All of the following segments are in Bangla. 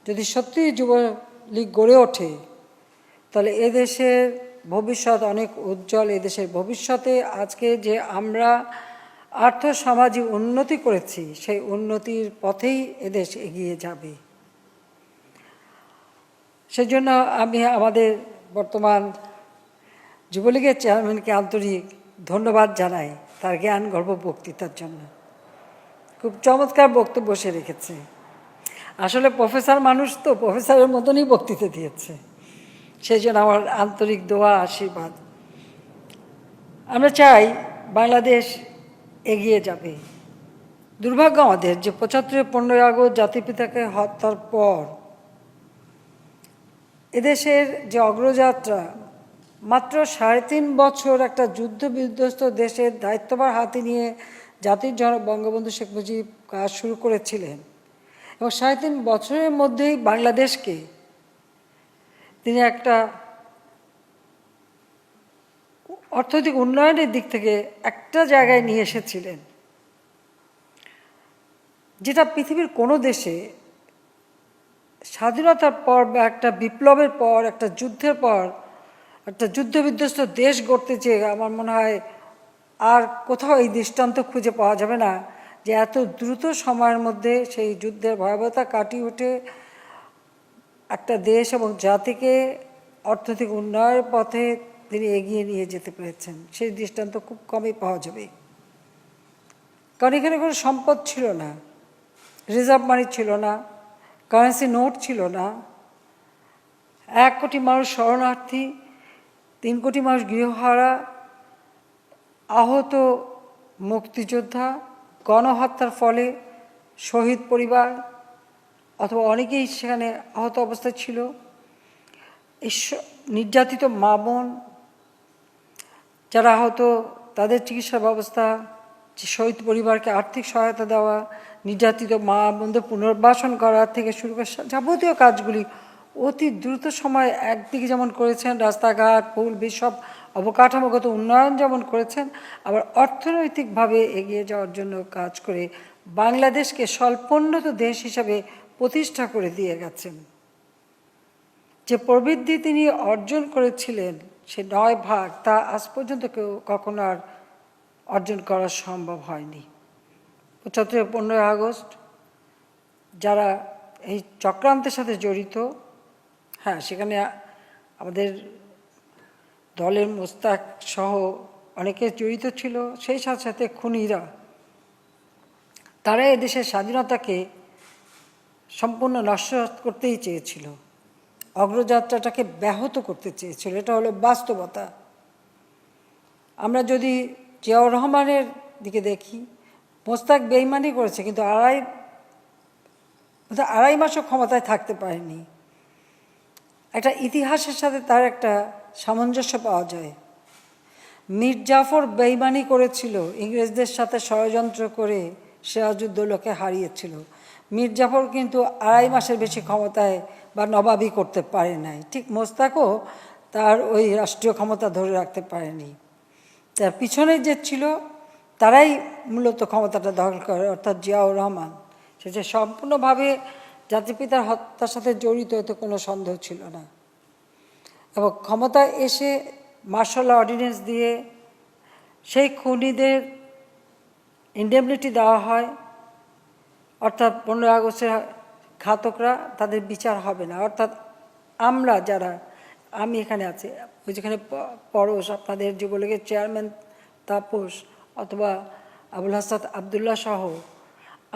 যদি সত্যি যুবলীগ গড়ে ওঠে তাহলে এদেশের ভবিষ্যৎ অনেক উজ্জ্বল। এদেশের ভবিষ্যতে আজকে যে আমরা আর্থসামাজিক উন্নতি করেছি সেই উন্নতির পথেই এদেশ এগিয়ে যাবে। সেজন্য আমি আমাদের বর্তমান যুবলীগের চেয়ারম্যানকে আন্তরিক ধন্যবাদ জানাই তার জ্ঞান গর্ব বক্তৃতার জন্য। খুব চমৎকার বক্তব্য সে রেখেছে। আসলে প্রফেসর মানুষ তো প্রফেসরের মতনই বক্তৃতা দিয়েছে। সেই জন্য আমার আন্তরিক দোয়া আশীর্বাদ। আমরা চাই বাংলাদেশ এগিয়ে যাবে। দুর্ভাগ্য আমাদের যে ৭৫-১৫ই আগস্ট জাতিপিতাকে হত্যার পর এদেশের যে অগ্রযাত্রা, মাত্র ৩.৫ বছর একটা যুদ্ধ বিধ্বস্ত দেশের দায়িত্বভার হাতে নিয়ে জাতির জনক বঙ্গবন্ধু শেখ মুজিব কাজ শুরু করেছিলেন এবং ৩.৫ বছরের মধ্যেই বাংলাদেশকে তিনি একটা অর্থনৈতিক উন্নয়নের দিক থেকে একটা জায়গায় নিয়ে এসেছিলেন যেটা পৃথিবীর কোনো দেশে স্বাধীনতার পর বা একটা বিপ্লবের পর, একটা যুদ্ধের পর, একটা যুদ্ধবিধ্বস্ত দেশ গড়তে চেয়ে আমার মনে হয় আর কোথাও এই দৃষ্টান্ত খুঁজে পাওয়া যাবে না যে এত দ্রুত সময়ের মধ্যে সেই যুদ্ধের ভয়াবহতা কাটিয়ে উঠে একটা দেশ এবং জাতিকে অর্থনৈতিক উন্নয়নের পথে তিনি এগিয়ে নিয়ে যেতে পেরেছেন। সেই দৃষ্টান্ত খুব কমই পাওয়া যাবে। কারণ এখানে কোনো সম্পদ ছিল না, রিজার্ভ মানি ছিল না, কারেন্সি নোট ছিল না, ১ কোটি মানুষ শরণার্থী, ৩ কোটি মানুষ গৃহহারা, আহত মুক্তিযোদ্ধা, গণহত্যার ফলে শহীদ পরিবার অথবা অনেকেই সেখানে আহত অবস্থায় ছিল, নির্যাতিত মা বোন যারা আহত তাদের চিকিৎসা ব্যবস্থা, শহীদ পরিবারকে আর্থিক সহায়তা দেওয়া, নির্যাতিত মা বোনদের পুনর্বাসন করা থেকে শুরু করে যাবতীয় কাজগুলি অতি দ্রুত সময়ে একদিকে যেমন করেছেন, রাস্তাঘাট, পুল, সব অবকাঠামোগত উন্নয়ন যেমন করেছেন, আবার অর্থনৈতিকভাবে এগিয়ে যাওয়ার জন্য কাজ করে বাংলাদেশকে স্বল্পোন্নত দেশ হিসাবে প্রতিষ্ঠা করে দিয়ে গেছেন। যে প্রবৃদ্ধি তিনি অর্জন করেছিলেন সে ৯ ভাগ, তা আজ পর্যন্ত কেউ কখনো আর অর্জন করা সম্ভব হয়নি। ৭৫-১৫ই আগস্ট যারা এই চক্রান্তের সাথে জড়িত, হ্যাঁ সেখানে আমাদের দলের মোস্তাক সহ অনেকে জড়িত ছিল, সেই সাথে সাথে খুনিরা, তারা এদেশের স্বাধীনতাকে সম্পূর্ণ নষ্ট করতেই চেয়েছিল, অগ্রযাত্রাটাকে ব্যাহত করতে চেয়েছিল। এটা হলো বাস্তবতা। আমরা যদি জিয়াউর রহমানের দিকে দেখি, মোস্তাক বেইমানি করেছে কিন্তু আড়াই মাসও ক্ষমতায় থাকতে পারেনি। একটা ইতিহাসের সাথে তার একটা সামঞ্জস্য পাওয়া যায়। মীর জাফর বেইমানি করেছিল, ইংরেজদের সাথে ষড়যন্ত্র করে সিরাজউদ্দৌলাকে হারিয়েছিল। মীর জাফর কিন্তু আড়াই মাসের বেশি ক্ষমতায় বা নবাবই করতে পারে নাই। ঠিক মোস্তাকও তার ওই রাষ্ট্রীয় ক্ষমতা ধরে রাখতে পারেনি। তার পিছনে যে ছিল তারাই মূলত ক্ষমতাটা দখল করে, অর্থাৎ জিয়াউর রহমান। সেটা সম্পূর্ণভাবে জাতিপিতার হত্যার সাথে জড়িত, এতে কোনো সন্দেহ ছিল না। এবং ক্ষমতায় এসে মার্শাল অর্ডিন্যান্স দিয়ে সেই খুনিদের ইন্ডেমনিটি দেওয়া হয়, অর্থাৎ ১৫ই আগস্টের ঘাতকরা তাদের বিচার হবে না। অর্থাৎ আমরা যারা, আমি এখানে আছি, ওই যেখানে পরশ, আপনাদের যুবলীগের চেয়ারম্যান তাপস অথবা আবুল হাসান আবদুল্লাহ সহ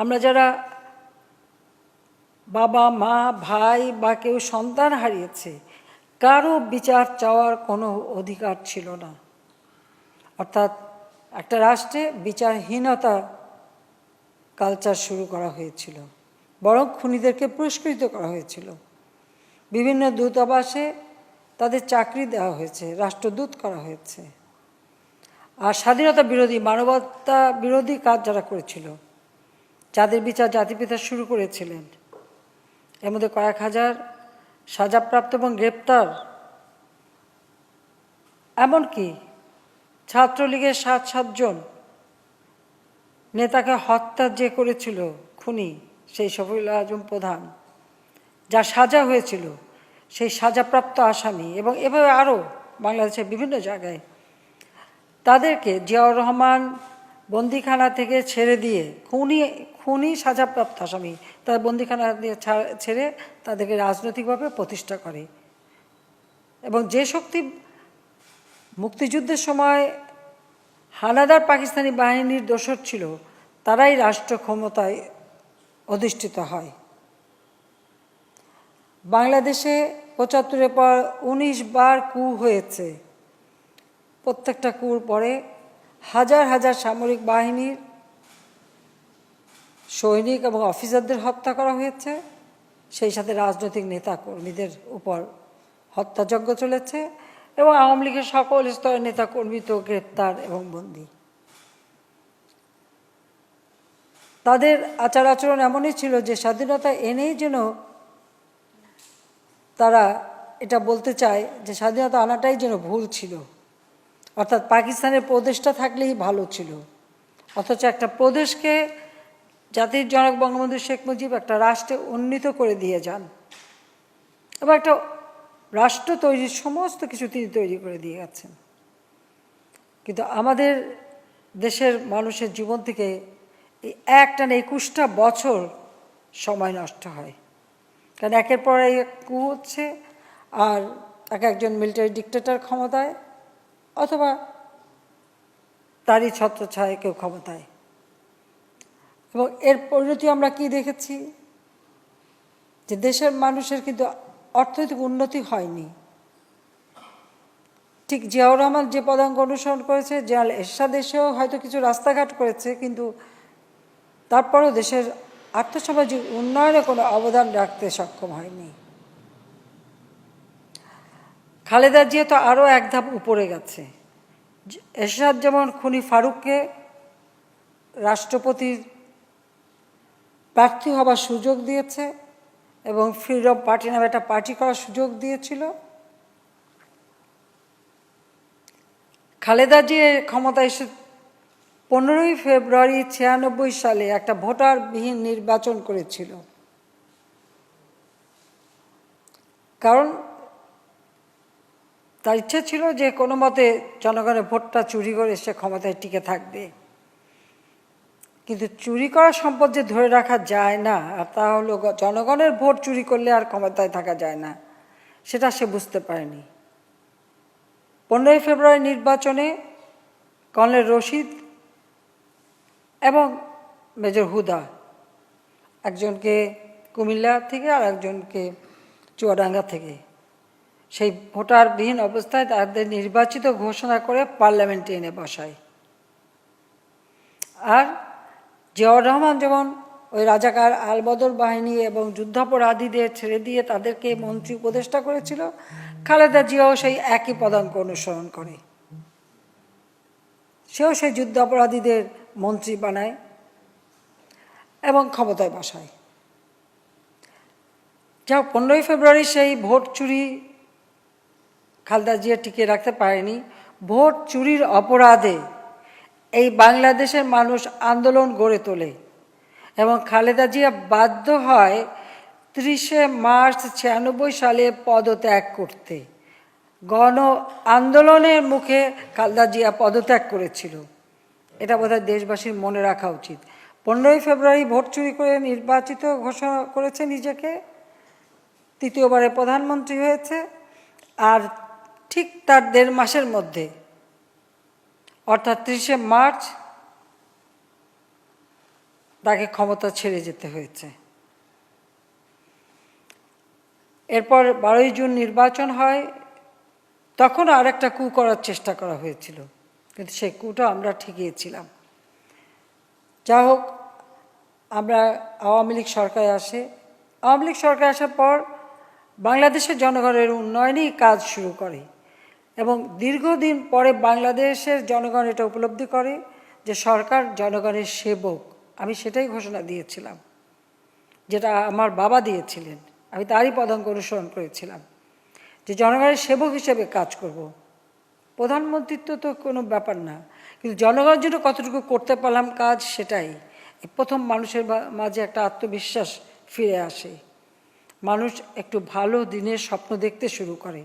আমরা যারা বাবা মা ভাই বা কেউ সন্তান হারিয়েছে, কারো বিচার চাওয়ার কোনো অধিকার ছিল না। অর্থাৎ একটা রাষ্ট্রে বিচারহীনতা কালচার শুরু করা হয়েছিল, বরং খুনিদেরকে পুরস্কৃত করা হয়েছিল। বিভিন্ন দূতাবাসে তাদের চাকরি দেওয়া হয়েছে, রাষ্ট্রদূত করা হয়েছে। আর স্বাধীনতা বিরোধী, মানবতা বিরোধী কাজ যারা করেছিল, যাদের বিচার জাতিপিতা শুরু করেছিলেন, এর মধ্যে কয়েক হাজার সাজাপ্রাপ্ত এবং গ্রেপ্তার, এমনকি ছাত্রলীগের ৭ জন নেতাকে হত্যা যে করেছিল খুনি, সেই শফিউল আজম প্রধান, যা সাজা হয়েছিল সেই সাজাপ্রাপ্ত আসামি এবং এভাবে আরও বাংলাদেশের বিভিন্ন জায়গায় তাদেরকে জিয়াউর রহমান বন্দিখানা থেকে ছেড়ে দিয়ে খুনি সাজাপ্রাপ্ত আসামি তাদের বন্দিখানা দিয়ে ছেড়ে তাদেরকে রাজনৈতিকভাবে প্রতিষ্ঠা করে। এবং যে শক্তি মুক্তিযুদ্ধের সময় হানাদার পাকিস্তানি বাহিনীর দোসর ছিল তারাই রাষ্ট্র ক্ষমতায় অধিষ্ঠিত হয়। বাংলাদেশে ৭৫-এর পর ১৯ বার কূ হয়েছে। প্রত্যেকটা কূর পরে হাজার হাজার সামরিক বাহিনীর সৈনিক এবং অফিসারদের হত্যা করা হয়েছে, সেই সাথে রাজনৈতিক নেতা কর্মীদের উপর হত্যাযজ্ঞ চলেছে এবং আওয়ামী লীগের সকল স্তরের নেতা কর্মী তো গ্রেপ্তার এবং বন্দী। তাদের আচার আচরণ এমনই ছিল যে স্বাধীনতা এনেই যেন তারা এটা বলতে চায় যে স্বাধীনতা আনাটাই যেন ভুল ছিল, অর্থাৎ পাকিস্তানের প্রদেশটা থাকলেই ভালো ছিল। অথচ একটা প্রদেশকে জাতির জনক বঙ্গবন্ধু শেখ মুজিব একটা রাষ্ট্রে উন্নীত করে দিয়ে যান এবং একটা রাষ্ট্র তৈরির সমস্ত কিছু তিনি তৈরি করে দিয়ে গেছেন। কিন্তু আমাদের দেশের মানুষের জীবন থেকে এই একটানা ২১টা বছর সময় নষ্ট হয়, কারণ একের পর এক কূ হচ্ছে আর একজন মিলিটারি ডিক্টেটর ক্ষমতায় অথবা তারই ছত্রছায়ায় কেউ ক্ষমতায়। এবং এর পরিণতি আমরা কি দেখেছি যে দেশের মানুষের কিন্তু অর্থনৈতিক উন্নতি হয়নি। ঠিক জিয়াউর রহমান যে পদাঙ্ক অনুসরণ করেছে, জেনারেল এরশাদ এসেও হয়তো কিছু রাস্তাঘাট করেছে, কিন্তু তারপরেও দেশের আর্থসামাজিক উন্নয়নে কোনো অবদান রাখতে সক্ষম হয়নি। খালেদা জিয়া তো আরও এক ধাপ উপরে গেছে। এরশাদ যেমন খুনি ফারুককে রাষ্ট্রপতির প্রার্থী হবার সুযোগ দিয়েছে এবং ফ্রিডম পার্টি নামে একটা পার্টি করার সুযোগ দিয়েছিল, খালেদা জিয়া ক্ষমতা এসে ১৫ই ফেব্রুয়ারি ৯৬ সালে একটা ভোটারবিহীন নির্বাচন করেছিল। কারণ তার ইচ্ছা ছিল যে কোনো মতে জনগণের ভোটটা চুরি করে সে ক্ষমতায় টিকে থাকবে। কিন্তু চুরি করা সম্পদ যে ধরে রাখা যায় না, আর তা হলো জনগণের ভোট চুরি করলে আর ক্ষমতায় থাকা যায় না, সেটা সে বুঝতে পারেনি। ১৫ই ফেব্রুয়ারি নির্বাচনে কর্নেল রশিদ এবং মেজর হুদা, একজনকে কুমিল্লা থেকে আর একজনকে চুয়াডাঙ্গা থেকে, সেই ভোটারবিহীন অবস্থায় তাদের নির্বাচিত ঘোষণা করে পার্লামেন্টে এনে বসায়। আর জিয়াউর রহমান যেমন ওই রাজাকার আলবদর বাহিনী এবং যুদ্ধাপরাধীদের ছেড়ে দিয়ে তাদেরকে মন্ত্রী উপদেষ্টা করেছিল, খালেদা জিয়াও সেই একই পদাঙ্ক অনুসরণ করে, সেও সেই যুদ্ধাপরাধীদের মন্ত্রী বানায় এবং ক্ষমতায় বসায়। যা ১৫ই ফেব্রুয়ারি সেই ভোট চুরি খালেদা জিয়া টিকিয়ে রাখতে পারেনি। ভোট চুরির অপরাধে এই বাংলাদেশের মানুষ আন্দোলন গড়ে তোলে এবং খালেদা জিয়া বাধ্য হয় ৩০শে মার্চ ৯৬ সালে পদত্যাগ করতে। গণ আন্দোলনের মুখে খালেদা জিয়া পদত্যাগ করেছিল, এটা বোধহয় দেশবাসীর মনে রাখা উচিত। ১৫ই ফেব্রুয়ারি ভোট চুরি করে নির্বাচিত ঘোষণা করেছে নিজেকে, তৃতীয়বারের প্রধানমন্ত্রী হয়েছে, আর ঠিক তার ১.৫ মাসের মধ্যে অর্থাৎ ৩০শে মার্চ তাকে ক্ষমতা ছেড়ে যেতে হয়েছে। এরপর ১২ই জুন নির্বাচন হয়, তখন আর একটা কূ করার চেষ্টা করা হয়েছিল, কিন্তু সেই কূটা আমরা ঠেকিয়েছিলাম। যা হোক, আমরা আওয়ামী লীগ সরকারে আসে। আওয়ামী লীগ সরকার আসার পর বাংলাদেশের জনগণের উন্নয়নেই কাজ শুরু করে এবং দীর্ঘদিন পরে বাংলাদেশের জনগণ এটা উপলব্ধি করে যে সরকার জনগণের সেবক। আমি সেটাই ঘোষণা দিয়েছিলাম, যেটা আমার বাবা দিয়েছিলেন, আমি তারই পদাঙ্ক অনুসরণ করেছিলাম, যে জনগণের সেবক হিসেবে কাজ করব। প্রধানমন্ত্রিত্ব তো কোনো ব্যাপার না, কিন্তু জনগণের জন্য কতটুকু করতে পারলাম কাজ, সেটাই প্রথম মানুষের মাঝে একটা আত্মবিশ্বাস ফিরে আসে। মানুষ একটু ভালো দিনের স্বপ্ন দেখতে শুরু করে।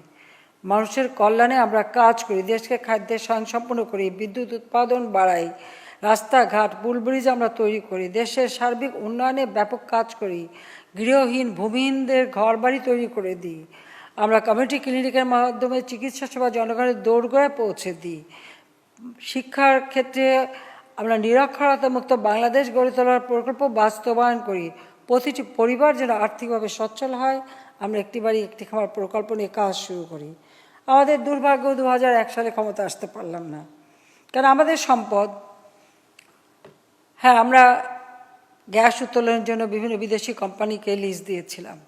মানুষের কল্যাণে আমরা কাজ করি, দেশকে খাদ্যের স্বয়ংসম্পূর্ণ করি, বিদ্যুৎ উৎপাদন বাড়াই, রাস্তাঘাট পুল ব্রিজ আমরা তৈরি করি, দেশের সার্বিক উন্নয়নে ব্যাপক কাজ করি, গৃহহীন ভূমিহীনদের ঘর বাড়ি তৈরি করে দিই, আমরা কমিউনিটি ক্লিনিকের মাধ্যমে চিকিৎসা সেবা জনগণের দোরগোড়ায় পৌঁছে দিই, শিক্ষার ক্ষেত্রে আমরা নিরক্ষরতা মুক্ত বাংলাদেশ গড়ে তোলার প্রকল্প বাস্তবায়ন করি, প্রতিটি পরিবার যেন আর্থিকভাবে সচ্ছল হয়, আমরা একটি বাড়ি একটি খামার প্রকল্প নিয়ে কাজ শুরু করি। আমাদের দুর্ভাগ্য 2001 সালে ক্ষমতা আসতে পারলাম না, কারণ আমাদের সম্পদ, হ্যাঁ আমরা গ্যাস উত্তোলনের জন্য বিভিন্ন বিদেশি কোম্পানিকে লিজ দিয়েছিলাম,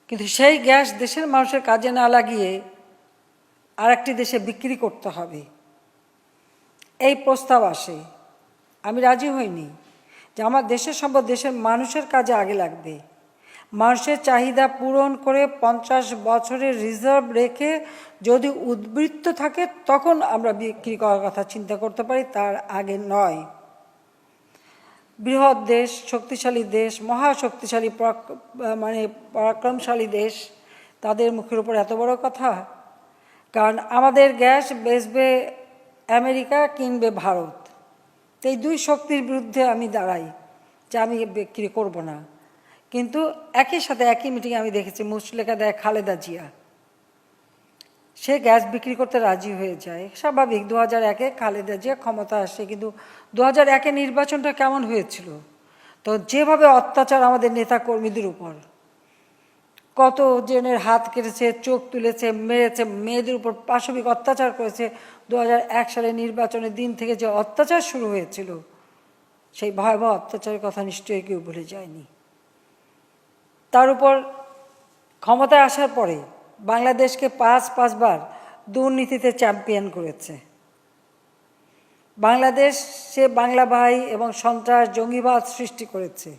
কিন্তু সেই গ্যাস দেশের মানুষের কাজে না লাগিয়ে আরেকটি দেশে বিক্রি করতে হবে, এই প্রস্তাব আসে। আমি রাজি হইনি যে আমার দেশের সম্পদ দেশের মানুষের কাজে আগে লাগবে। মানুষের চাহিদা পূরণ করে 50 বছরের রিজার্ভ রেখে যদি উদ্বৃত্ত থাকে তখন আমরা বিক্রি করার কথা চিন্তা করতে পারি, তার আগে নয়। বৃহৎ দেশ, শক্তিশালী দেশ, মহাশক্তিশালী পরাক্রমশালী দেশ, তাদের মুখের উপর এত বড় কথা? কারণ আমাদের গ্যাস বেচবে আমেরিকা, কিনবে ভারত। এই দুই শক্তির বিরুদ্ধে আমি দাঁড়াই যে আমি বিক্রি করব না। কিন্তু একই সাথে একই মিটিংয়ে আমি দেখেছি মুচলেখা দেয় খালেদা জিয়া, সে গ্যাস বিক্রি করতে রাজি হয়ে যায়। স্বাভাবিক, 2001-এ খালেদা জিয়া ক্ষমতা আসে, কিন্তু 2001-এ নির্বাচনটা কেমন হয়েছিল? তো যেভাবে অত্যাচার আমাদের নেতা কর্মীদের উপর, কত জনের হাত কেটেছে, চোখ তুলেছে, মেরেছে, মেয়েদের উপর পাশবিক অত্যাচার করেছে, 2001 সালে নির্বাচনের দিন থেকে যে অত্যাচার শুরু হয়েছিল, সেই ভয়াবহ অত্যাচারের কথা নিশ্চয়ই কেউ ভুলে যায়নি। তার উপর ক্ষমতায় আসার পরে বাংলাদেশকে পাঁচবার দুর্নীতিতে চ্যাম্পিয়ন করেছে। বাংলাদেশ সে বাংলা ভাই এবং সন্ত্রাস জঙ্গিবাদ সৃষ্টি করেছে।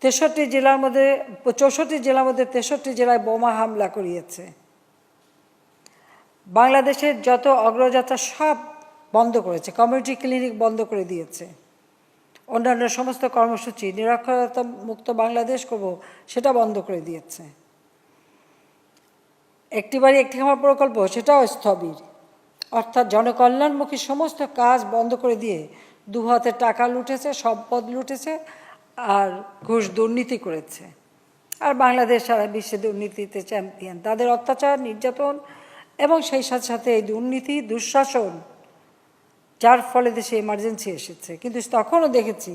64 জেলার মধ্যে 63 জেলায় বোমা হামলা করিয়েছে। বাংলাদেশের যত অগ্রযাত্রা সব বন্ধ করেছে, কমিউনিটি ক্লিনিক বন্ধ করে দিয়েছে, অন্যান্য সমস্ত কর্মসূচি, নিরক্ষরতা মুক্ত বাংলাদেশ করব সেটা বন্ধ করে দিয়েছে। একটি বাড়ি একটি খামার প্রকল্প সেটাও স্থবির, অর্থাৎ জনকল্যাণমুখী সমস্ত কাজ বন্ধ করে দিয়ে দু হাতে টাকা লুটেছে, সম্পদ লুটেছে আর ঘুষ দুর্নীতি করেছে। আর বাংলাদেশ সারা বিশ্বে দুর্নীতিতে চ্যাম্পিয়ন। তাদের অত্যাচার, নির্যাতন এবং সেই সাথে সাথে এই দুর্নীতি, দুঃশাসন, যার ফলে দেশে এমার্জেন্সি এসেছে। কিন্তু তখনও দেখেছি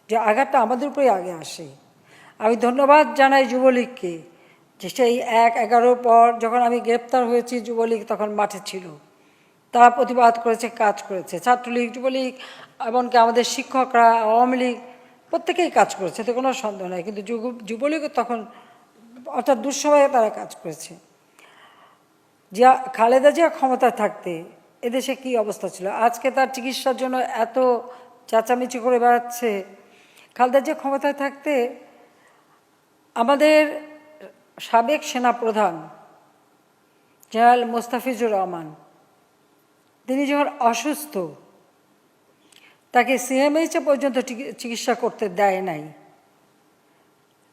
যে আঘাতটা আমাদের উপরেই আগে আসে। আমি ধন্যবাদ জানাই যুবলীগকে যে সেই 1-11 পর যখন আমি গ্রেপ্তার হয়েছি, যুবলীগ তখন মাঠে ছিল, তারা প্রতিবাদ করেছে, কাজ করেছে। ছাত্রলীগ, যুবলীগ, এমনকি আমাদের শিক্ষকরা, আওয়ামী লীগ প্রত্যেকেই কাজ করেছে, এতে কোনো সন্দেহ নাই। কিন্তু যুবলীগও তখন, অর্থাৎ দুঃসময়ে তারা কাজ করেছে। খালেদা জিয়া ক্ষমতায় থাকতে এদেশে কী অবস্থা ছিল? আজকে তার চিকিৎসার জন্য এত চেঁচামেচি করে বেড়াচ্ছে। খালেদা জিয়া ক্ষমতায় থাকতে আমাদের সাবেক সেনাপ্রধান জেনারেল মোস্তাফিজুর রহমান, তিনি যখন অসুস্থ, তাকে সিএমএইচে পর্যন্ত চিকিৎসা করতে দেয় নাই।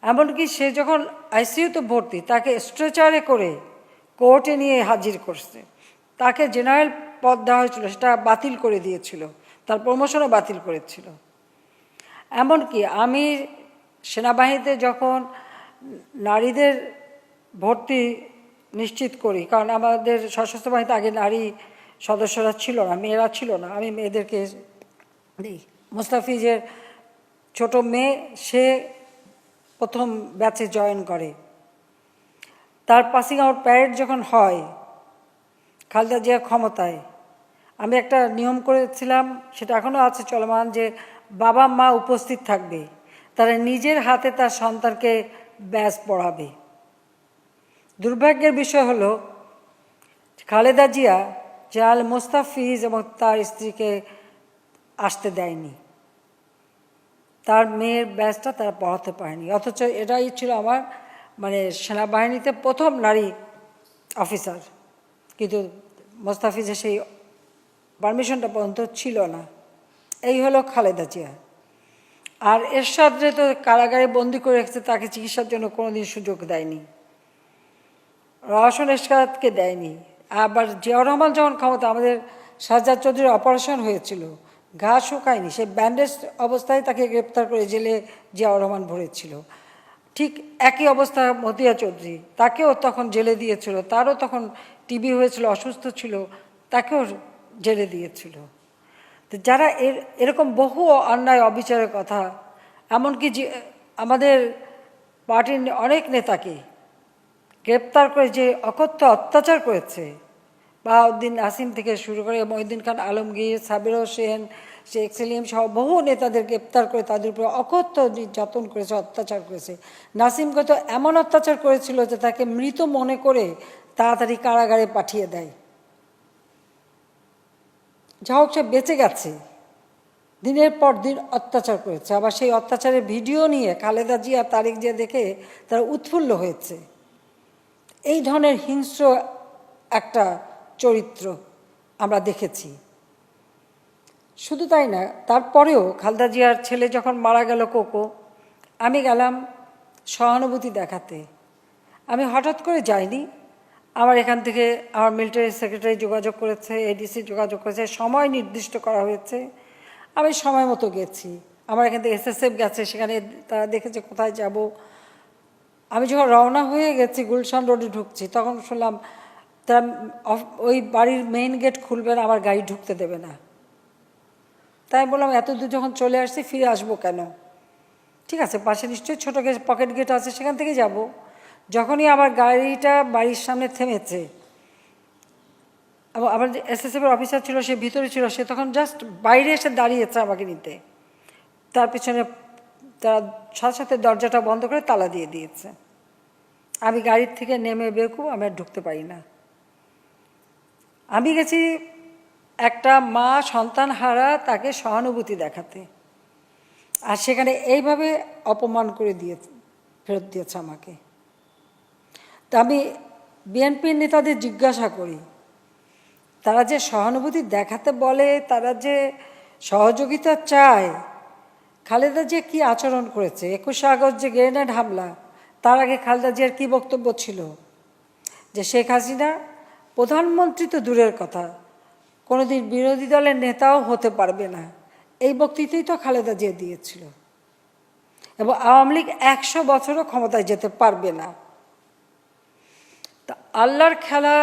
এমনকি সে যখন আইসিইউতে ভর্তি, তাকে স্ট্রেচারে করে কোর্টে নিয়ে হাজির করছে। তাকে জেনারেল পদ দেওয়া হয়েছিল, সেটা বাতিল করে দিয়েছিল, তার প্রমোশনও বাতিল করেছিল। এমনকি আমি সেনাবাহিনীতে যখন নারীদের ভর্তি নিশ্চিত করি, কারণ আমাদের সশস্ত্র বাহিনীতে আগে নারী সদস্যরা ছিল না, মেয়েরা ছিল না, আমি মেয়েদেরকে দিই। মোস্তাফিজের ছোট মেয়ে, সে প্রথম ব্যাচে জয়েন করে। তার পাসিং আউট প্যারেড যখন হয় খালেদা জিয়া ক্ষমতায়, আমি একটা নিয়ম করেছিলাম, সেটা এখনও আছে চলমান, যে বাবা মা উপস্থিত থাকবে, তারা নিজের হাতে তার সন্তানকে ব্যাচ পড়াবে। দুর্ভাগ্যের বিষয় হলো খালেদা জিয়া জেনারেল মোস্তাফিজ এবং তার স্ত্রীকে আসতে দেয়নি, তার মেয়ের ব্যাচটা তারা পড়াতে পারেনি। অথচ এটাই ছিল আমার সেনাবাহিনীতে প্রথম নারী অফিসার, কিন্তু মোস্তাফিজের সেই পারমিশনটা পর্যন্ত ছিল না। এই হলো খালেদা জিয়া। আর এরশাদরে তো কারাগারে বন্দি করে রেখেছে, তাকে চিকিৎসার জন্য কোনোদিন সুযোগ দেয়নি, রওশন এরশাদকে দেয়নি। আবার জিয়াউর রহমান যখন ক্ষমতা, আমাদের সাজ্জাদ চৌধুরীর অপারেশন হয়েছিল, ঘা শুকায়নি, সে ব্যান্ডেজ অবস্থায় তাকে গ্রেপ্তার করে জেলে জিয়াউর রহমান ভরেছিল। ঠিক একই অবস্থা মতিয়া চৌধুরী, তাকেও তখন জেলে দিয়েছিল, তারও তখন টিবি হয়েছিল, অসুস্থ ছিল, তাকেও জেলে দিয়েছিল। তো যারা এরকম বহু অন্যায় অবিচারের কথা, এমনকি যে আমাদের পার্টির অনেক নেতাকে গ্রেপ্তার করে যে অকথ্য অত্যাচার করেছে, বাহাউদ্দিন নাসিম থেকে শুরু করে মহিউদ্দিন খান আলমগীর, সাবির হোসেন, শেখ সেলিম সহ বহু নেতাদের গ্রেপ্তার করে তাদের উপরে অকথ্য নির্যাতন করেছে, অত্যাচার করেছে। নাসিমকে তো এমন অত্যাচার করেছিল যে তাকে মৃত মনে করে তাড়াতাড়ি কারাগারে পাঠিয়ে দেয়। যা হোক, সে বেঁচে গেছে, দিনের পর দিন অত্যাচার করেছে। আবার সেই অত্যাচারের ভিডিও নিয়ে খালেদা জিয়া, তারেক জিয়া দেখে তারা উৎফুল্ল হয়েছে। এই ধরনের হিংস্র একটা চরিত্র আমরা দেখেছি। শুধু তাই না, তারপরেও খালেদা জিয়ার ছেলে যখন মারা গেল কোকো, আমি গেলাম সহানুভূতি দেখাতে। আমি হঠাৎ করে যাইনি, আমার এখান থেকে আমার মিলিটারি সেক্রেটারি যোগাযোগ করেছে, এডিসি যোগাযোগ করেছে, সময় নির্দিষ্ট করা হয়েছে, আমি সময় মতো গেছি। আমার এখান থেকে SSF গেছে, সেখানে তারা দেখেছে কোথায় যাব। আমি যখন রওনা হয়ে গেছি, গুলশান রোডে ঢুকছি, তখন শুনলাম তারা ওই বাড়ির মেইন গেট খুলবে না, আমার গাড়ি ঢুকতে দেবে না। তাই বললাম, এত দূর যখন চলে আসছি ফিরে আসবো কেন? ঠিক আছে, পাশে নিশ্চয়ই ছোটো গেট, পকেট গেট আছে, সেখান থেকে যাব। যখনই আমার গাড়িটা বাড়ির সামনে থেমেছে, আমার যে SSF-এর অফিসার ছিল, সে ভিতরে ছিল, সে তখন জাস্ট বাইরে এসে দাঁড়িয়েছে আমাকে নিতে। তার পিছনে তারা সাথে সাথে দরজাটা বন্ধ করে তালা দিয়ে দিয়েছে। আমি গাড়ির থেকে নেমে বের করবো, আমি আর ঢুকতে পারি না। আমি গেছি একটা মা সন্তান হারা, তাকে সহানুভূতি দেখাতে, আর সেখানে এইভাবে অপমান করে ফেরত দিয়েছে আমাকে। তা আমি বিএনপির নেতাদের জিজ্ঞাসা করি, তারা যে সহানুভূতি দেখাতে বলে, তারা যে সহযোগিতা চায়, খালেদা জিয়া কী আচরণ করেছে? 21শে আগস্ট যে গ্রেনেড হামলা, তার আগে খালেদা জিয়ার কী বক্তব্য ছিল? যে শেখ হাসিনা প্রধানমন্ত্রী তো দূরের কথা, কোনোদিন বিরোধী দলের নেতাও হতে পারবে না, এই বক্তৃতাই তো খালেদা জিয়া দিয়েছিল। এবং আওয়ামী লীগ 100 বছরও ক্ষমতায় যেতে পারবে না। তা আল্লাহর খেলা,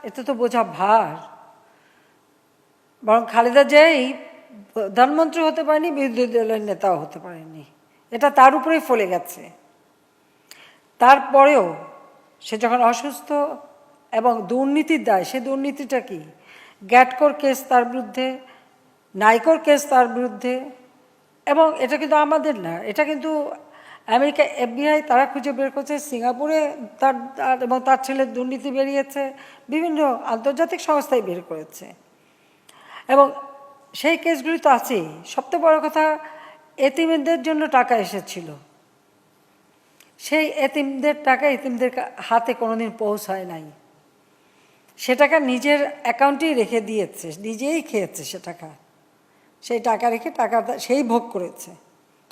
এতে তো বোঝা ভার। বরং খালেদা জিয়াই প্রধানমন্ত্রী হতে পারেনি, বিরোধী দলের নেতাও হতে পারেনি, এটা তার উপরেই ফলে গেছে। তারপরেও সে যখন অসুস্থ এবং দুর্নীতির দায়, সে দুর্নীতিটা কি? গ্যাটকোর কেস তার বিরুদ্ধে, নাইকোর কেস তার বিরুদ্ধে, এবং এটা কিন্তু আমাদের না, এটা কিন্তু আমেরিকা FBI তারা খুঁজে বের করছে, সিঙ্গাপুরে তার এবং তার ছেলের দুর্নীতি বেরিয়েছে, বিভিন্ন আন্তর্জাতিক সংস্থায় বের করেছে। এবং সেই কেসগুলি তো আছেই। সবচেয়ে বড় কথা, এতিমদের জন্য টাকা এসেছিল, সেই এতিমদের টাকা এতিমদের হাতে কোনোদিন পৌঁছায় নাই। সে টাকা নিজের অ্যাকাউন্টেই রেখে দিয়েছে, নিজেই খেয়েছে সে টাকা। সেই টাকা রেখে টাকা সেই ভোগ করেছে,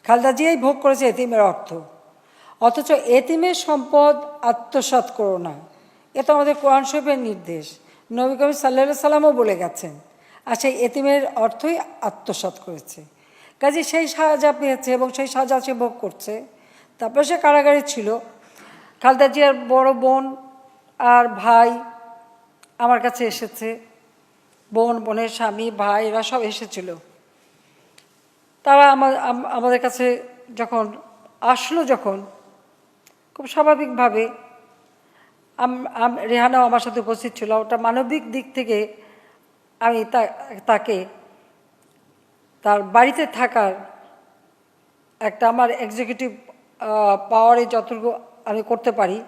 খালেদা জিয়াই ভোগ করেছে এতিমের অর্থ। অথচ এতিমের সম্পদ আত্মসাৎ করো না, এ তো আমাদের কোরআন শরীফের নির্দেশ, নবী করিম সাল্লাল্লাহু আলাইহি সাল্লামও বলে গেছেন। আর সেই এতিমের অর্থই আত্মসাৎ করেছে। কাজে সেই সাজা পেয়েছে এবং সেই সাজা সে ভোগ করছে। তারপরে সে কারাগারে ছিল। খালেদা জিয়ার বড় বোন আর ভাই আমার কাছে এসেছে, বোনের স্বামী, ভাই, এরা সব এসেছিল। তারা আমাদের কাছে যখন আসলো, যখন খুব স্বাভাবিকভাবে রেহানাও আমার সাথে উপস্থিত ছিল, ওটা মানবিক দিক থেকে আমি তাকে তার বাড়িতে থাকার একটা আমার এক্সিকিউটিভ পাওয়ারে যতটুকু আমি করতে পারি,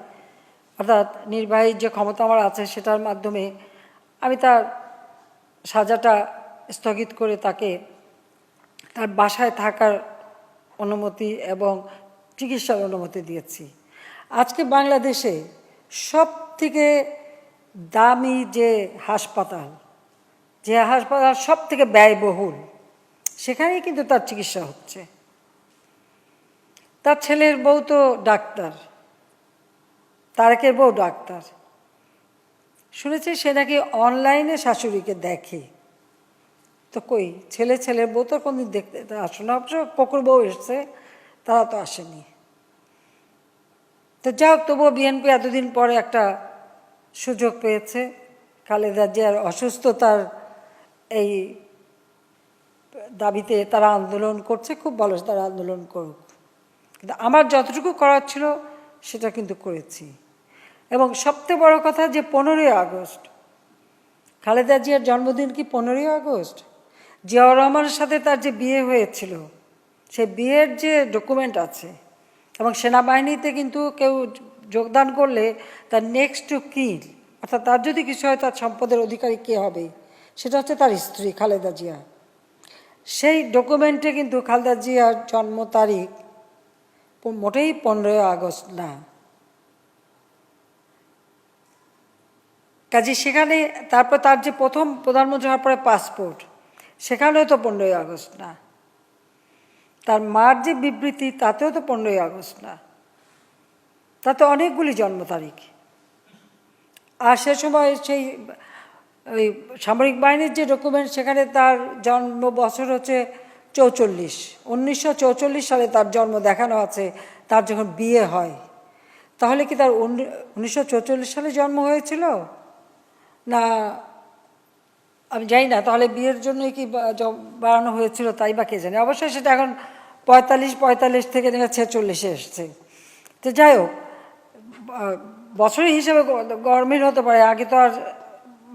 অর্থাৎ নির্বাহী যে ক্ষমতা আমার আছে, সেটার মাধ্যমে আমি তার সাজাটা স্থগিত করে তাকে তার বাসায় থাকার অনুমতি এবং চিকিৎসার অনুমতি দিয়েছি। আজকে বাংলাদেশে সবথেকে দামি যে হাসপাতাল, সব থেকে ব্যয়বহুল, সেখানেই কিন্তু তার চিকিৎসা হচ্ছে। তার ছেলের বউ তো ডাক্তার, তারেকের বউ ডাক্তার। শুনেছি সে নাকি অনলাইনে শাশুড়িকে দেখে। তো কই ছেলের বউ তো কোনদিন দেখতে আসলো না। অবশ্য পকুর বউ এসছে, তারা তো আসেনি। তো যাই হোক, তবুও বিএনপি এতদিন পরে একটা সুযোগ পেয়েছে। খালেদা জিয়ার অসুস্থতার এই দাবিতে তারা আন্দোলন করছে, খুব ভালো, তারা আন্দোলন করুক। কিন্তু আমার যতটুকু করার ছিল সেটা কিন্তু করেছি। এবং সবচেয়ে বড় কথা যে 15ই আগস্ট, খালেদা জিয়ার জন্মদিন কি 15ই আগস্ট? জিয়াউর রহমানের সাথে তার যে বিয়ে হয়েছিল, সেই বিয়ের যে ডকুমেন্ট আছে, এবং সেনাবাহিনীতে কিন্তু কেউ যোগদান করলে তার নেক্সট টু কিল, অর্থাৎ তার যদি কিছু হয় তার সম্পদের অধিকারী কে হবে, সেটা হচ্ছে তার স্ত্রী খালেদা জিয়া। সেই ডকুমেন্টে কিন্তু খালেদা জিয়ার জন্ম তারিখ মোটেই 15ই আগস্ট না। কাজে সেখানে তারপর তার যে প্রথম প্রধানমন্ত্রী হওয়ার পরে পাসপোর্ট, সেখানেও তো 15ই আগস্ট না। তার মার যে বিবৃতি, তাতেও তো 15ই আগস্ট না, তাতে অনেকগুলি জন্ম তারিখ। আর সে সময় সেই ওই সামরিক বাহিনীর যে ডকুমেন্ট, সেখানে তার জন্ম বছর হচ্ছে 44, 1944 সালে তার জন্ম দেখানো আছে, তার যখন বিয়ে হয়। তাহলে কি তার 1944 সালে জন্ম হয়েছিল না আমি জানি না। তাহলে বিয়ের জন্যই কি বাড়ানো হয়েছিল, তাই বা কে জানে। অবশ্যই সেটা এখন 45 থেকে 46-এ এসছে। তো যাই হোক, বছরের হিসেবে গরমিল হতে পারে। আগে তো আর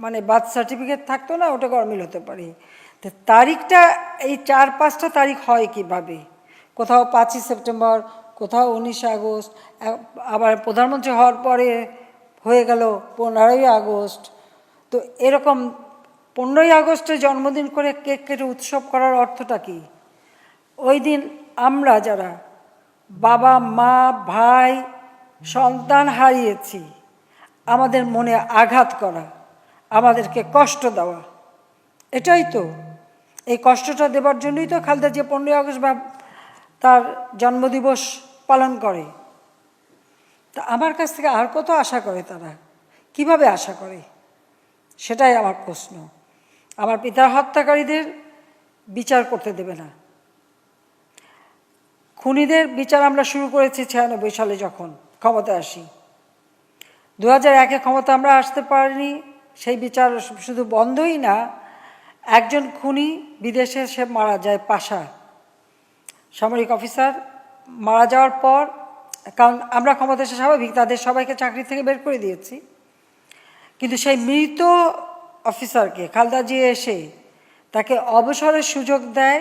মানে বার্থ সার্টিফিকেট থাকতো না, ওটা গরমিল হতে পারে। তো তারিখটা এই 4-5টা তারিখ হয় কিভাবে? কোথাও 5ই সেপ্টেম্বর, কোথাও 19 আগস্ট, আবার প্রধানমন্ত্রী হওয়ার পরে হয়ে গেল 15ই আগস্ট। তো এরকম 15ই আগস্টে জন্মদিন করে কেক কেটে উৎসব করার অর্থটা কি? ওই দিন আমরা যারা বাবা মা ভাই সন্তান হারিয়েছি, আমাদের মনে আঘাত করা, আমাদেরকে কষ্ট দেওয়া, এটাই তো। এই কষ্টটা দেবার জন্যই তো খালেদা জিয়া 15ই আগস্ট বা তার জন্মদিবস পালন করে। তা আমার কাছ থেকে আর কত আশা করে তারা? কিভাবে আশা করে? সেটাই আমার প্রশ্ন। আমার পিতার হত্যাকারীদের বিচার করতে দেবে না। খুনিদের বিচার আমরা শুরু করেছি 96 সালে যখন ক্ষমতায় আসি। 2001-এ ক্ষমতা আমরা আসতে পারিনি, সেই বিচার শুধু বন্ধই না, একজন খুনি বিদেশে সে মারা যায়, পাশা সামরিক অফিসার মারা যাওয়ার পর, কারণ আমরা ক্ষমতা এসে স্বাভাবিক তাদের সবাইকে চাকরি থেকে বের করে দিয়েছি, কিন্তু সেই মৃত অফিসারকে খালেদা জিয়া এসে তাকে অবসরের সুযোগ দেয়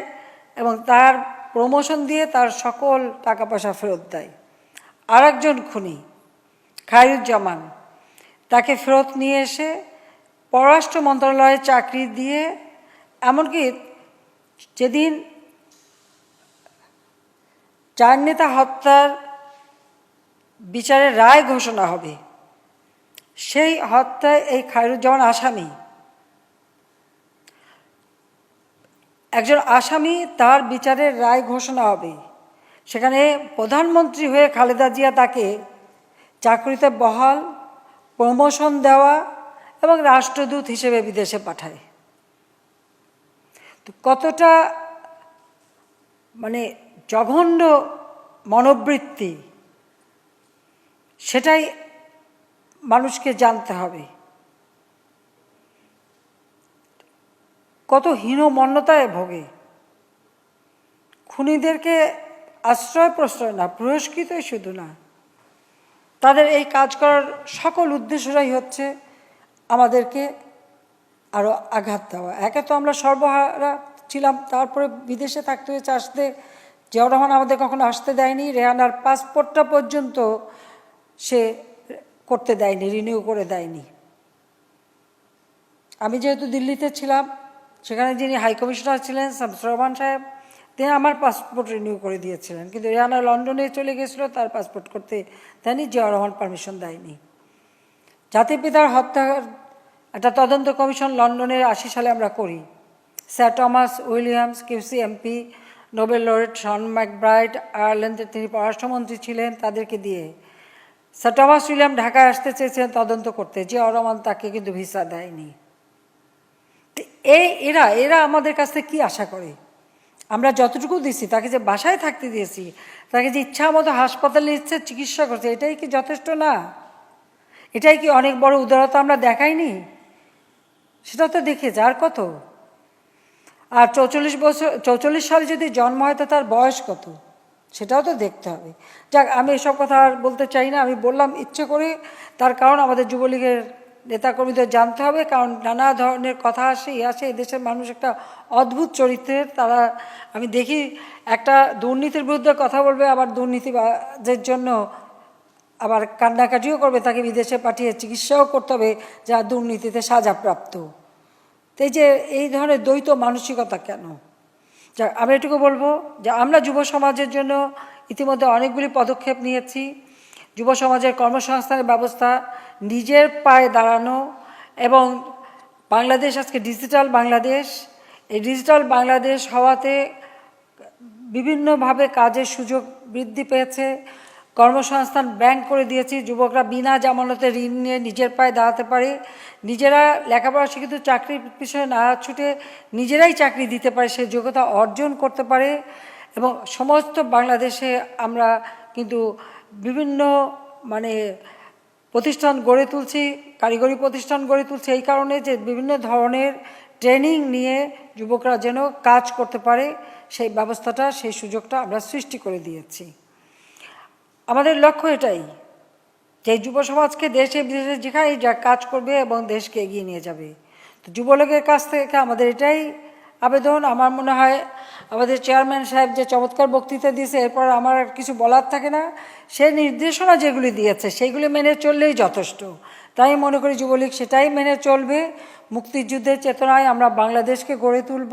এবং তার প্রমোশন দিয়ে তার সকল টাকা পয়সা ফেরত দেয়। আর একজন খুনি খায়রুজ্জামান, তাকে ফেরত নিয়ে এসে পররাষ্ট্র মন্ত্রণালয়ে চাকরি দিয়ে, এমনকি যেদিন 4 নেতা হত্যার বিচারের রায় ঘোষণা হবে, সেই হত্যায় এই খায়রুজ্জামান আসামি, একজন আসামি, তার বিচারের রায় ঘোষণা হবে, সেখানে প্রধানমন্ত্রী হয়ে খালেদা জিয়া তাকে চাকরিতে বহাল, প্রমোশন দেওয়া এবং রাষ্ট্রদূত হিসেবে বিদেশে পাঠায়। তো কতটা মানে জঘন্য মনোবৃত্তি, সেটাই মানুষকে জানতে হবে। কত হীনমন্যতায় ভোগে। খুনিদেরকে আশ্রয় প্রশ্রয় না, পুরস্কৃতই শুধু না, তাদের এই কাজ করার সকল উদ্দেশ্যটাই হচ্ছে আমাদেরকে আরও আঘাত দেওয়া। একে তো আমরা সর্বহারা ছিলাম, তারপরে বিদেশে থাকতে হয়েছে, আসতে জিয়াউর রহমান আমাদের কখনো আসতে দেয়নি। রেহানার পাসপোর্টটা পর্যন্ত সে করতে দেয়নি, রিনিউ করে দেয়নি। আমি যেহেতু দিল্লিতে ছিলাম, সেখানে যিনি হাইকমিশনার ছিলেন শামসুর রহমান সাহেব, তিনি আমার পাসপোর্ট রিনিউ করে দিয়েছিলেন, কিন্তু রেহানা লন্ডনে চলে গেছিলো, তার পাসপোর্ট করতে দেয়নি, জিয়াউর রহমান পারমিশন দেয়নি। জাতির পিতার হত্যার একটা তদন্ত কমিশন লন্ডনের 80 সালে আমরা করি। Sir Thomas Williams, QC MP, Nobel laureate Sean MacBride, আয়ারল্যান্ডের তিনি পররাষ্ট্রমন্ত্রী ছিলেন, তাদেরকে দিয়ে। স্যার টমাস উইলিয়াম ঢাকায় আসতে চেয়েছেন তদন্ত করতে, জিয়াউর রহমান তাকে কিন্তু ভিসা দেয়নি। এরা আমাদের কাছ থেকে কী আশা করে? আমরা যতটুকু দিছি, তাকে যে বাসায় থাকতে দিয়েছি, তাকে যে ইচ্ছা মতো হাসপাতালে ইচ্ছে চিকিৎসা করছে, এটাই কি যথেষ্ট না? এটাই কি অনেক বড় উদারতা আমরা দেখাইনি? সেটা তো দেখেছে। আর কত? আর 44 সালে যদি জন্ম হয় তো তার বয়স কত, সেটাও তো দেখতে হবে। যাক, আমি এসব কথা আর বলতে চাই না। আমি বললাম ইচ্ছে করে, তার কারণ আমাদের যুবলীগের নেতাকর্মীদের জানতে হবে, কারণ নানা ধরনের কথা আসে এদেশের মানুষ একটা অদ্ভুত চরিত্রের। তারা, আমি দেখি একটা দুর্নীতির বিরুদ্ধে কথা বলবে, আবার দুর্নীতিবাজের জন্য আবার কান্নাকাটিও করবে, তাকে বিদেশে পাঠিয়ে চিকিৎসাও করতে হবে যা দুর্নীতিতে সাজাপ্রাপ্ত। তো এই ধরনের দ্বৈত মানসিকতা কেন? যা আমি এটুকু বলবো যে আমরা যুব সমাজের জন্য ইতিমধ্যে অনেকগুলি পদক্ষেপ নিয়েছি। যুব সমাজের কর্মসংস্থানের ব্যবস্থা, নিজের পায়ে দাঁড়ানো, এবং বাংলাদেশ আজকে ডিজিটাল বাংলাদেশ। এই ডিজিটাল বাংলাদেশ হওয়াতে বিভিন্নভাবে কাজের সুযোগ বৃদ্ধি পেয়েছে। কর্মসংস্থান ব্যাংক করে দিয়েছি, যুবকরা বিনা জামানতে ঋণ নিয়ে নিজের পায়ে দাঁড়াতে পারে, নিজেরা লেখাপড়া শিক্ষিত চাকরির পিছনে না ছুটে নিজেরাই চাকরি দিতে পারে, সেই যোগ্যতা অর্জন করতে পারে। এবং সমস্ত বাংলাদেশে আমরা কিন্তু বিভিন্ন প্রতিষ্ঠান গড়ে তুলছি, কারিগরি প্রতিষ্ঠান গড়ে তুলছি, এই কারণে যে বিভিন্ন ধরনের ট্রেনিং নিয়ে যুবকরা যেন কাজ করতে পারে, সেই ব্যবস্থাটা, সেই সুযোগটা আমরা সৃষ্টি করে দিয়েছি। আমাদের লক্ষ্য এটাই যে যুব সমাজকে দেশে বিদেশে যেখানে যা কাজ করবে এবং দেশকে এগিয়ে নিয়ে যাবে। তো যুবলীগের কাছ থেকে আমাদের এটাই আবেদন। আমার মনে হয় আমাদের চেয়ারম্যান সাহেব যে চমৎকার বক্তৃতা দিয়েছে, এরপর আমার আর কিছু বলার থাকে না। সে নির্দেশনা যেগুলি দিয়েছে সেইগুলি মেনে চললেই যথেষ্ট। তাই মনে করি যুবলীগ সেটাই মেনে চলবে। মুক্তিযুদ্ধের চেতনায় আমরা বাংলাদেশকে গড়ে তুলব।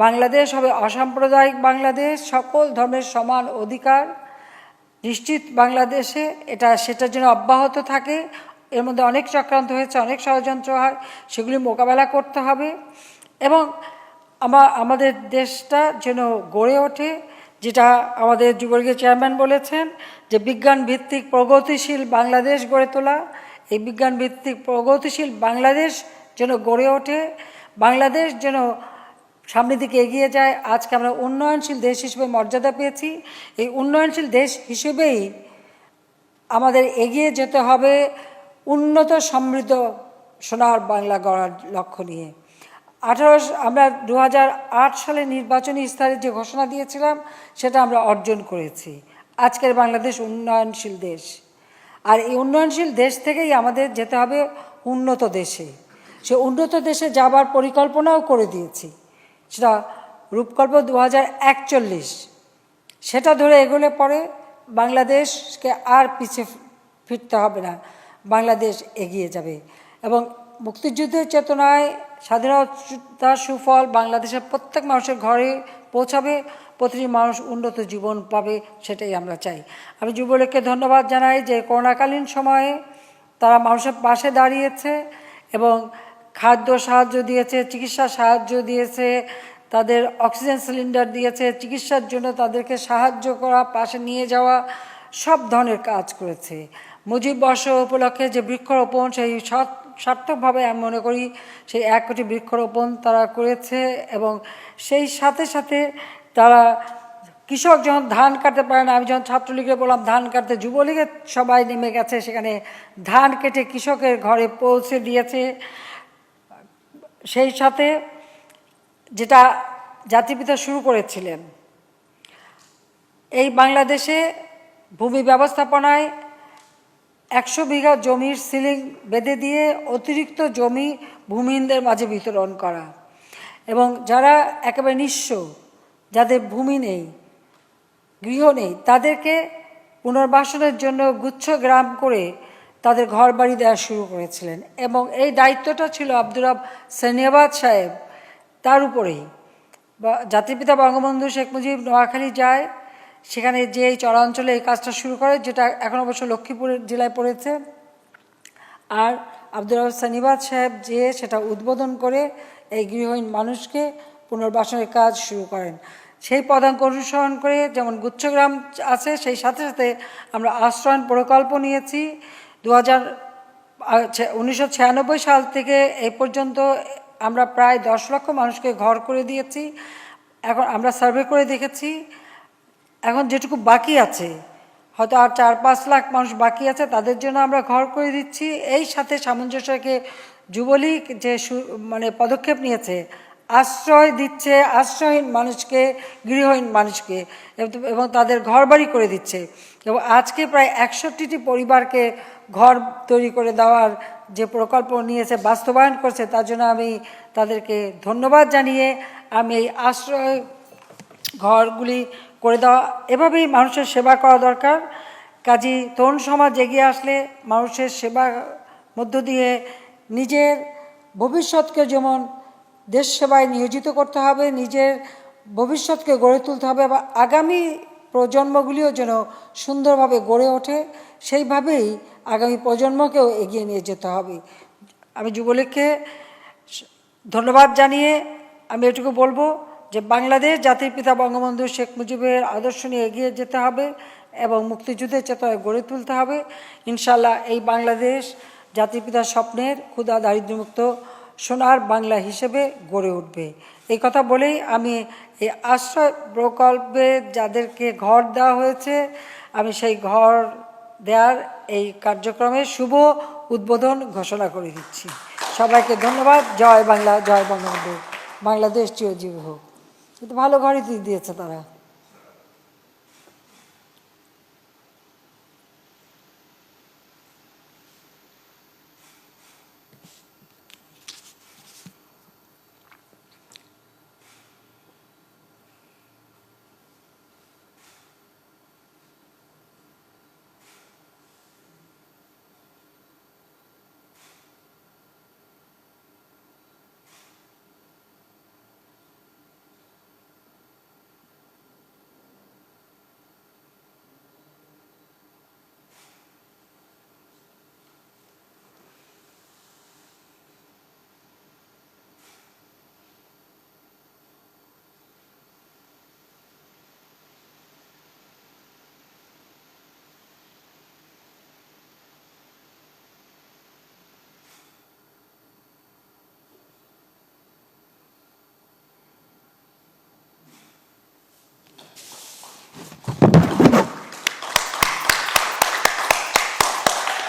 বাংলাদেশ হবে অসাম্প্রদায়িক বাংলাদেশ, সকল ধর্মের সমান অধিকার নিশ্চিত বাংলাদেশে, সেটার জন্য অব্যাহত থাকে। এর মধ্যে অনেক চক্রান্ত হয়েছে, অনেক ষড়যন্ত্র হয়, সেগুলি মোকাবেলা করতে হবে। এবং আমাদের দেশটা যেন গড়ে ওঠে, যেটা আমাদের যুবলীগের চেয়ারম্যান বলেছেন যে বিজ্ঞান ভিত্তিক প্রগতিশীল বাংলাদেশ গড়ে তোলা। এই বিজ্ঞান ভিত্তিক প্রগতিশীল বাংলাদেশ যেন গড়ে ওঠে, বাংলাদেশ যেন সামনের দিকে এগিয়ে যায়। আজকে আমরা উন্নয়নশীল দেশ হিসেবে মর্যাদা পেয়েছি। এই উন্নয়নশীল দেশ হিসেবেই আমাদের এগিয়ে যেতে হবে উন্নত সমৃদ্ধ সোনার বাংলা গড়ার লক্ষ্য নিয়ে। আমরা 2008 সালে নির্বাচনী ইস্তাহারে যে ঘোষণা দিয়েছিলাম সেটা আমরা অর্জন করেছি। আজকের বাংলাদেশ উন্নয়নশীল দেশ, আর এই উন্নয়নশীল দেশ থেকেই আমাদের যেতে হবে উন্নত দেশে। সে উন্নত দেশে যাবার পরিকল্পনাও করে দিয়েছি, সেটা রূপকল্প 2041। সেটা ধরে এগোলে পরে বাংলাদেশকে আর পিছিয়ে ফিরতে হবে না, বাংলাদেশ এগিয়ে যাবে। এবং মুক্তিযুদ্ধের চেতনায় স্বাধীনতার সুফল বাংলাদেশের প্রত্যেক মানুষের ঘরে পৌঁছাবে, প্রতিটি মানুষ উন্নত জীবন পাবে, সেটাই আমরা চাই। আমি যুবলীগকে ধন্যবাদ জানাই যে করোনাকালীন সময়ে তারা মানুষের পাশে দাঁড়িয়েছে এবং খাদ্য সাহায্য দিয়েছে, চিকিৎসা সাহায্য দিয়েছে, তাদের অক্সিজেন সিলিন্ডার দিয়েছে, চিকিৎসার জন্য তাদেরকে সাহায্য করা, পাশে নিয়ে যাওয়া, সব ধরনের কাজ করেছে। মুজিব বর্ষ উপলক্ষে যে বৃক্ষরোপণ, সেই সার্থকভাবে আমি মনে করি সেই 1 কোটি বৃক্ষরোপণ তারা করেছে। এবং সেই সাথে সাথে তারা কৃষক যখন ধান কাটতে পারে না, আমি যখন ছাত্রলীগে বললাম ধান কাটতে, যুবলীগের সবাই নেমে গেছে, সেখানে ধান কেটে কৃষকের ঘরে পৌঁছে দিয়েছে। সেই সাথে যেটা জাতিপিতা শুরু করেছিলেন, এই বাংলাদেশে ভূমি ব্যবস্থাপনায় 100 বিঘা জমির সিলিং বেঁধে দিয়ে অতিরিক্ত জমি ভূমিহীনদের মাঝে বিতরণ করা, এবং যারা একেবারে নিঃস্ব, যাদের ভূমি নেই, গৃহ নেই, তাদেরকে পুনর্বাসনের জন্য গুচ্ছ গ্রাম করে তাদের ঘর বাড়ি দেওয়া শুরু করেছিলেন। এবং এই দায়িত্বটা ছিল আব্দুর রব সেনিয়াবাদ সাহেব, তার উপরেই জাতির বঙ্গবন্ধু শেখ মুজিব নোয়াখালী যায়, সেখানে যে এই চরাঞ্চলে এই কাজটা শুরু করে, যেটা এখন অবশ্য লক্ষ্মীপুর জেলায় পড়েছে। আর আব্দুর রব সেনিয়াবাদ সাহেব যে সেটা উদ্বোধন করে এই গৃহহীন মানুষকে পুনর্বাসনের কাজ শুরু করেন। সেই পদাঙ্ক অনুসরণ করে যেমন গুচ্ছগ্রাম আছে, সেই সাথে সাথে আমরা আশ্রয়ণ প্রকল্প নিয়েছি। 1996 সাল থেকে এই পর্যন্ত আমরা প্রায় 10 লক্ষ মানুষকে ঘর করে দিয়েছি। এখন আমরা সার্ভে করে দেখেছি, এখন যেটুকু বাকি আছে, হয়তো আর 4-5 লাখ মানুষ বাকি আছে, তাদের জন্য আমরা ঘর করে দিচ্ছি। এই সাথে সামঞ্জস্যকে যুবলীগ যে মানে পদক্ষেপ নিয়েছে, আশ্রয় দিচ্ছে আশ্রয়হীন মানুষকে, গৃহহীন মানুষকে, এবং তাদের ঘর বাড়ি করে দিচ্ছে। এবং আজকে প্রায় 61টি পরিবারকে ঘর তৈরি করে দেওয়ার যে প্রকল্প নিয়েছে, বাস্তবায়ন করছে, তার জন্য আমি তাদেরকে ধন্যবাদ জানিয়ে আমি এই আশ্রয় ঘরগুলি করে দেওয়া, এভাবেই মানুষের সেবা করা দরকার। কাজী তরুণ সমাজ এগিয়ে আসলে মানুষের সেবার মধ্য দিয়ে নিজের ভবিষ্যৎকে যেমন দেশ সেবায় নিয়োজিত করতে হবে, নিজের ভবিষ্যৎকে গড়ে তুলতে হবে, বা আগামী প্রজন্মগুলিও যেন সুন্দরভাবে গড়ে ওঠে, সেইভাবেই আগামী প্রজন্মকেও এগিয়ে নিয়ে যেতে হবে। আমি যুবলীগকে ধন্যবাদ জানিয়ে আমি এটুকু বলবো যে বাংলাদেশ জাতির পিতা বঙ্গবন্ধু শেখ মুজিবের আদর্শ নিয়ে এগিয়ে যেতে হবে এবং মুক্তিযুদ্ধের চেতনায় গড়ে তুলতে হবে। ইনশাআল্লাহ এই বাংলাদেশ জাতির পিতার স্বপ্নের ক্ষুধা দারিদ্র্যমুক্ত সোনার বাংলা হিসেবে গড়ে উঠবে। এই কথা বলেই আমি এই আশ্রয় প্রকল্পে যাদেরকে ঘর দেওয়া হয়েছে, আমি সেই ঘর দেওয়ার এই কার্যক্রমের শুভ উদ্বোধন ঘোষণা করে দিচ্ছি। সবাইকে ধন্যবাদ। জয় বাংলা, জয় বঙ্গবন্ধু, বাংলাদেশ চিরজীবী হোক। কিন্তু ভালো ঘরই দিয়েছে তারা।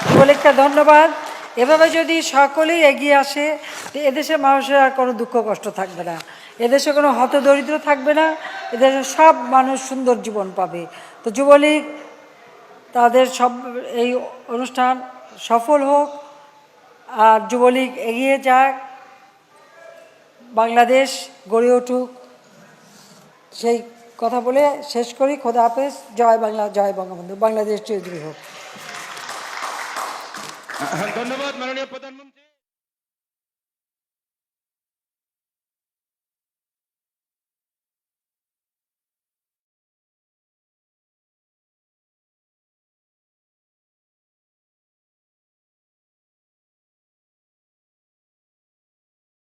যুবলীগকে ধন্যবাদ। এভাবে যদি সকলেই এগিয়ে আসে, এদেশের মানুষের আর কোনো দুঃখ কষ্ট থাকবে না, এদেশে কোনো হতদরিদ্র থাকবে না, এদেশে সব মানুষ সুন্দর জীবন পাবে। তো যুবলীগ তাদের সব এই অনুষ্ঠান সফল হোক, আর যুবলীগ এগিয়ে যাক, বাংলাদেশ গড়ে উঠুক, সেই কথা বলে শেষ করি। খোদা হাফেজ। জয় বাংলা, জয় বঙ্গবন্ধু, বাংলাদেশ চিরজীবী হোক। ধন্যবাদ মাননীয় প্রধানমন্ত্রী।